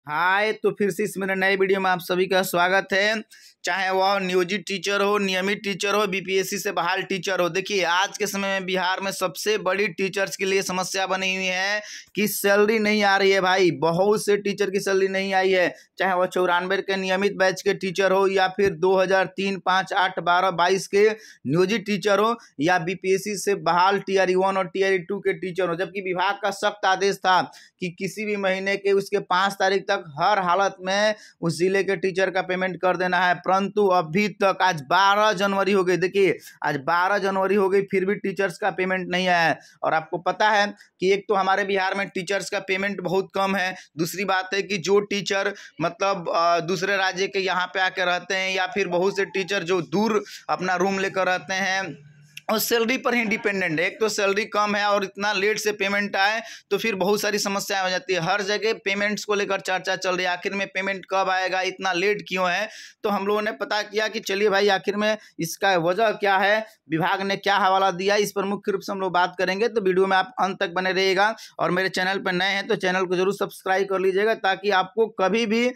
हाय, तो फिर से इस मेरे नए वीडियो में आप सभी का स्वागत है। चाहे वह नियोजित टीचर हो, नियमित टीचर हो, बीपीएससी से बहाल टीचर हो। देखिए, आज के समय में बिहार में सबसे बड़ी टीचर्स के लिए समस्या बनी हुई है कि सैलरी नहीं आ रही है। भाई, बहुत से टीचर की सैलरी नहीं आई है, चाहे वह 94 के नियमित बैच के टीचर हो या फिर 2003, 5, 8, 12, 22 के नियोजित टीचर हो या बीपीएससी से बहाल टीआरई 1 और टीआरई 2 के टीचर हो। जबकि विभाग का सख्त आदेश था कि किसी भी महीने के उसके 5 तारीख तक हर हालत में उस जिले के टीचर का पेमेंट कर देना है, परंतु अभी तक आज 12 जनवरी हो गई। देखिए, आज 12 जनवरी हो गई, फिर भी टीचर्स का पेमेंट नहीं आया है। और आपको पता है कि एक तो हमारे बिहार में टीचर्स का पेमेंट बहुत कम है, दूसरी बात है कि जो टीचर मतलब दूसरे राज्य के यहाँ पे आके रहते हैं या फिर बहुत से टीचर जो दूर अपना रूम लेकर रहते हैं और सैलरी पर ही डिपेंडेंट है। एक तो सैलरी कम है और इतना लेट से पेमेंट आए तो फिर बहुत सारी समस्याएं हो जाती है। हर जगह पेमेंट्स को लेकर चर्चा चल रही है, आखिर में पेमेंट कब आएगा, इतना लेट क्यों है। तो हम लोगों ने पता किया कि चलिए भाई, आखिर में इसका वजह क्या है, विभाग ने क्या हवाला दिया, इस पर मुख्य रूप से हम लोग बात करेंगे। तो वीडियो में आप अंत तक बने रहिएगा और मेरे चैनल पर नए हैं तो चैनल को जरूर सब्सक्राइब कर लीजिएगा, ताकि आपको कभी भी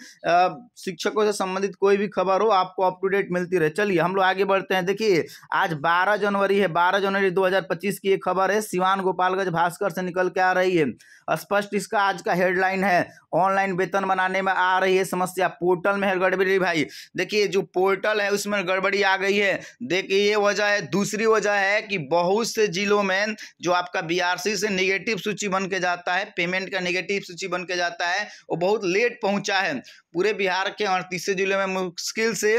शिक्षकों से संबंधित कोई भी खबर हो आपको अप टू डेट मिलती रहे। चलिए हम लोग आगे बढ़ते हैं। देखिए, आज 12 जनवरी है, 12 जनवरी 2025 की एक खबर है, सिवान गोपालगंज भास्कर से निकल के आ रही है। स्पष्ट इसका आज का हेडलाइन है, ऑनलाइन वेतन बनाने में आ रही है समस्या, पोर्टल में है गड़बड़ी। भाई देखिए, जो पोर्टल है उसमें गड़बड़ी आ गई है। देखिए, ये वजह है। दूसरी वजह है कि बहुत से जिलों में जो आपका बीआरसी से नेगेटिव सूची बन के जाता है, पेमेंट का नेगेटिव सूची बन के जाता है, वो बहुत लेट पहुंचा है। पूरे बिहार के 38 जिलों में मुश्किल से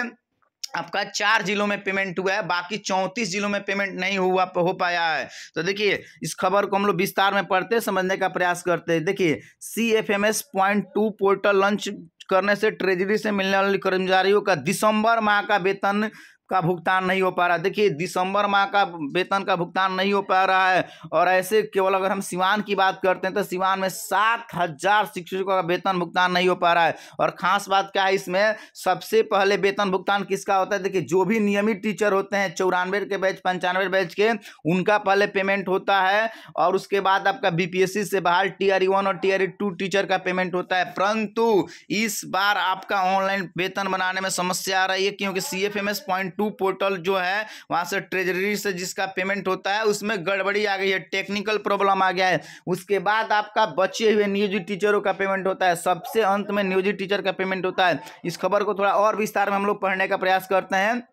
आपका 4 जिलों में पेमेंट हुआ है, बाकी 34 जिलों में पेमेंट नहीं हो पाया है। तो देखिए, इस खबर को हम लोग विस्तार में पढ़ते समझने का प्रयास करते हैं। देखिए, CFMS.2 पोर्टल लॉन्च करने से ट्रेजरी से मिलने वाले कर्मचारियों का दिसंबर माह का वेतन का भुगतान नहीं हो पा रहा। देखिए, दिसंबर माह का वेतन का भुगतान नहीं हो पा रहा है। और ऐसे केवल अगर हम सिवान की बात करते हैं तो सिवान में 7,000 शिक्षकों का वेतन भुगतान नहीं हो पा रहा है। और खास बात क्या है इसमें, सबसे पहले वेतन भुगतान किसका होता है? देखिए, जो भी नियमित टीचर होते हैं 94 के बैच, 95 बैच के, उनका पहले पेमेंट होता है और उसके बाद आपका बीपीएससी से बहाल टीआरई 1 और टीआरई 2 टीचर का पेमेंट होता है। परंतु इस बार आपका ऑनलाइन वेतन बनाने में समस्या आ रही है, क्योंकि CFMS.2 पोर्टल जो है वहां से ट्रेजरी से जिसका पेमेंट होता है उसमें गड़बड़ी आ गई है, टेक्निकल प्रॉब्लम आ गया है। उसके बाद आपका बचे हुए नियोजित टीचरों का पेमेंट होता है, सबसे अंत में नियोजित टीचर का पेमेंट होता है। इस खबर को थोड़ा और विस्तार में हम लोग पढ़ने का प्रयास करते हैं।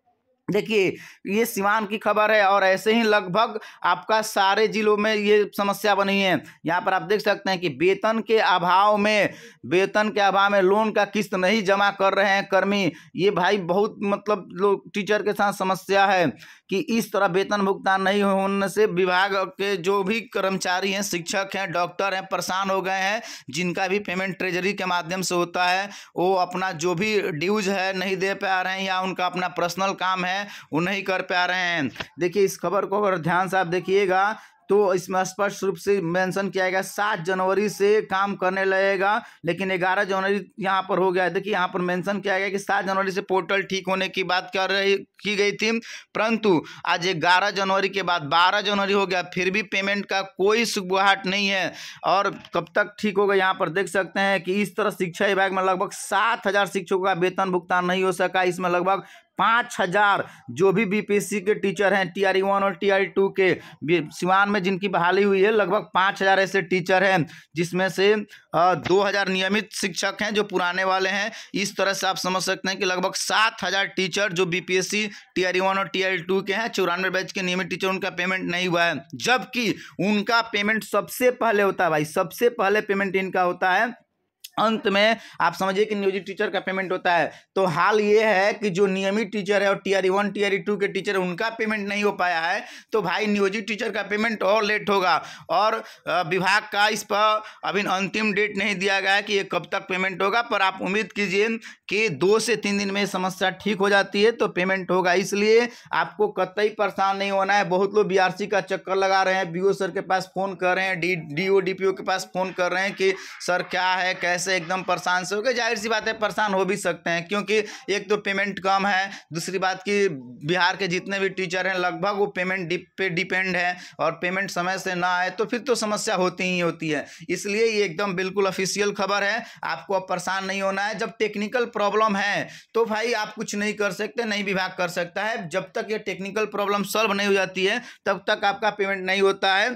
देखिए, ये सिवान की खबर है और ऐसे ही लगभग आपका सारे जिलों में ये समस्या बनी है। यहाँ पर आप देख सकते हैं कि वेतन के अभाव में लोन का किस्त नहीं जमा कर रहे हैं कर्मी। ये भाई बहुत मतलब लोग टीचर के साथ समस्या है कि इस तरह वेतन भुगतान नहीं होने से विभाग के जो भी कर्मचारी हैं, शिक्षक हैं, डॉक्टर हैं, परेशान हो गए हैं। जिनका भी पेमेंट ट्रेजरी के माध्यम से होता है वो अपना जो भी ड्यूज है नहीं दे पा रहे हैं या उनका अपना पर्सनल काम है वो नहीं कर पा रहे हैं। देखिए, इस खबर को अगर ध्यान से आप देखिएगा तो इसमें स्पष्ट रूप से मेंशन किया गया 7 जनवरी से काम करने लगेगा, लेकिन 11 जनवरी यहाँ पर हो गया है। देखिए, यहाँ पर मेंशन किया गया कि 7 जनवरी से पोर्टल ठीक होने की बात की गई थी, परंतु आज 11 जनवरी के बाद 12 जनवरी हो गया, फिर भी पेमेंट का कोई सुगबुगाहट नहीं है। और कब तक ठीक होगा, यहाँ पर देख सकते हैं कि इस तरह शिक्षा विभाग में लगभग 7,000 शिक्षकों का वेतन भुगतान नहीं हो सका। इसमें लगभग 5,000 जो भी बीपीएससी के टीचर हैं, टीआरई 1 और टीआरई 2 के, सिवान में जिनकी बहाली हुई है, लगभग 5,000 ऐसे टीचर हैं, जिसमें से 2,000 नियमित शिक्षक हैं जो पुराने वाले हैं। इस तरह से आप समझ सकते हैं कि लगभग 7,000 टीचर जो बीपीएससी टीआरई 1 और टीआरई 2 के हैं, 94 बैच के नियमित टीचर, उनका पेमेंट नहीं हुआ है। जबकि उनका पेमेंट सबसे पहले होता है। भाई, सबसे पहले पेमेंट इनका होता है, अंत में आप समझिए कि नियोजित टीचर का पेमेंट होता है। तो हाल ये है कि जो नियमित टीचर है और टीआरई 1 टीआरई 2 के टीचर, उनका पेमेंट नहीं हो पाया है। तो भाई, नियोजित टीचर का पेमेंट और लेट होगा। और विभाग का इस पर अभी अंतिम डेट नहीं दिया गया है कि ये कब तक पेमेंट होगा, पर आप उम्मीद कीजिए कि 2 से 3 दिन में समस्या ठीक हो जाती है तो पेमेंट होगा। इसलिए आपको कतई परेशान नहीं होना है। बहुत लोग बीआरसी का चक्कर लगा रहे हैं, बीओ सर के पास फ़ोन कर रहे हैं, डीओ डीपीओ के पास फ़ोन कर रहे हैं कि सर क्या है, कैसे से एकदम परेशान से हो गए। जाहिर सी बात है परेशान हो भी सकते हैं, क्योंकि एक तो पेमेंट कम है, दूसरी बात कि बिहार के जितने भी टीचर हैं लगभग वो पेमेंट पे डिपेंड है, और पेमेंट समय से ना आए तो फिर तो समस्या होती ही होती है। इसलिए ये एकदम बिल्कुल ऑफिशियल खबर है, आपको अब परेशान नहीं होना है। जब टेक्निकल प्रॉब्लम है तो भाई आप कुछ नहीं कर सकते, नहीं विभाग कर सकता है। जब तक ये टेक्निकल प्रॉब्लम सॉल्व नहीं हो जाती है तब तक आपका पेमेंट नहीं होता है।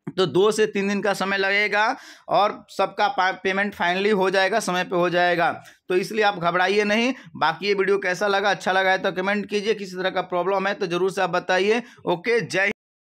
तो 2 से 3 दिन का समय लगेगा और सबका पेमेंट फाइनली हो जाएगा, समय पे हो जाएगा। तो इसलिए आप घबराइए नहीं। बाकी ये वीडियो कैसा लगा, अच्छा लगा है तो कमेंट कीजिए। किसी तरह का प्रॉब्लम है तो जरूर से आप बताइए। ओके, जय